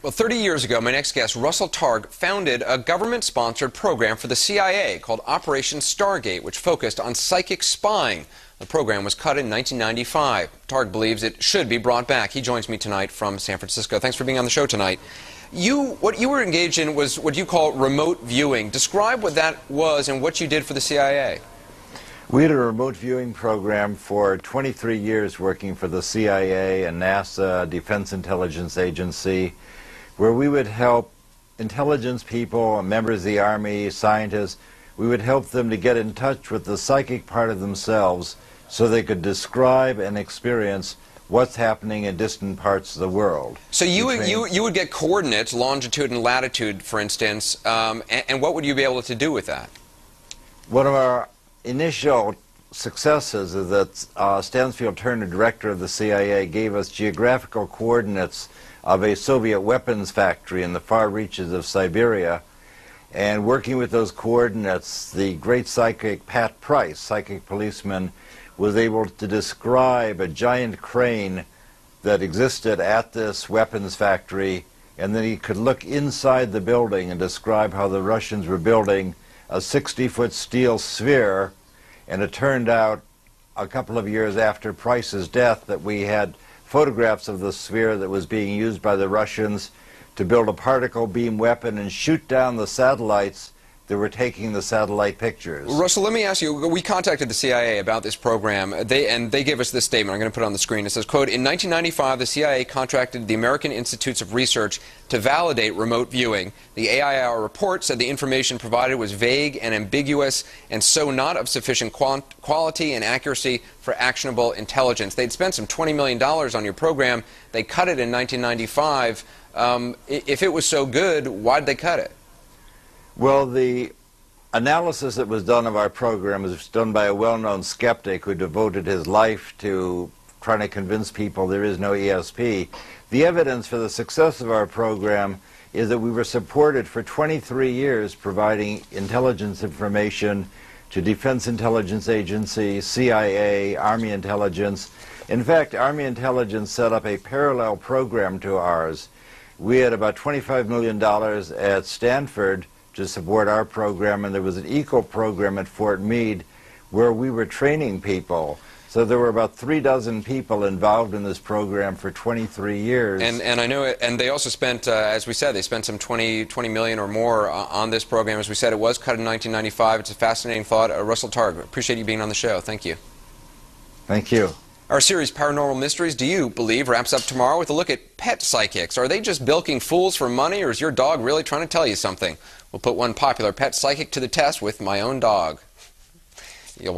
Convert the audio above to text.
Well, 30 years ago, my next guest, Russell Targ, founded a government-sponsored program for the CIA called Operation Stargate, which focused on psychic spying. The program was cut in 1995. Targ believes it should be brought back. He joins me tonight from San Francisco. Thanks for being on the show tonight. What you were engaged in was what you call remote viewing. Describe what that was and what you did for the CIA. We had a remote viewing program for 23 years working for the CIA and NASA, Defense Intelligence Agency, where we would help intelligence people, members of the Army, scientists. We would help them to get in touch with the psychic part of themselves so they could describe and experience what's happening in distant parts of the world. So you would get coordinates, longitude and latitude, for instance, and what would you be able to do with that? One of our initial successes is that Stansfield Turner, director of the CIA, gave us geographical coordinates of a Soviet weapons factory in the far reaches of Siberia. And working with those coordinates, the great psychic Pat Price, psychic policeman, was able to describe a giant crane that existed at this weapons factory, and then he could look inside the building and describe how the Russians were building a 60-foot steel sphere. And it turned out a couple of years after Price's death that we had photographs of the sphere that was being used by the Russians to build a particle beam weapon and shoot down the satellites that were taking the satellite pictures. Russell, let me ask you, we contacted the CIA about this program, and they gave us this statement. I'm going to put it on the screen. It says, quote, in 1995, the CIA contracted the American Institutes of Research to validate remote viewing. The AIR report said the information provided was vague and ambiguous, and so not of sufficient quality and accuracy for actionable intelligence. They'd spent some $20 million on your program. They cut it in 1995. If it was so good, why'd they cut it? Well, the analysis that was done of our program was done by a well-known skeptic who devoted his life to trying to convince people there is no ESP. The evidence for the success of our program is that we were supported for 23 years providing intelligence information to Defense Intelligence Agency, CIA, Army Intelligence. In fact, Army Intelligence set up a parallel program to ours. We had about $25 million at Stanford to support our program, and there was an equal program at Fort Meade where we were training people. So there were about 36 people involved in this program for 23 years. And I know it, and they also spent, as we said, they spent some 20 million or more on this program. As we said, it was cut in 1995. It's a fascinating thought. Russell Targ, appreciate you being on the show. Thank you. Thank you. Our series, Paranormal Mysteries, Do You Believe?, wraps up tomorrow with a look at pet psychics. Are they just bilking fools for money, or is your dog really trying to tell you something? We'll put one popular pet psychic to the test with my own dog.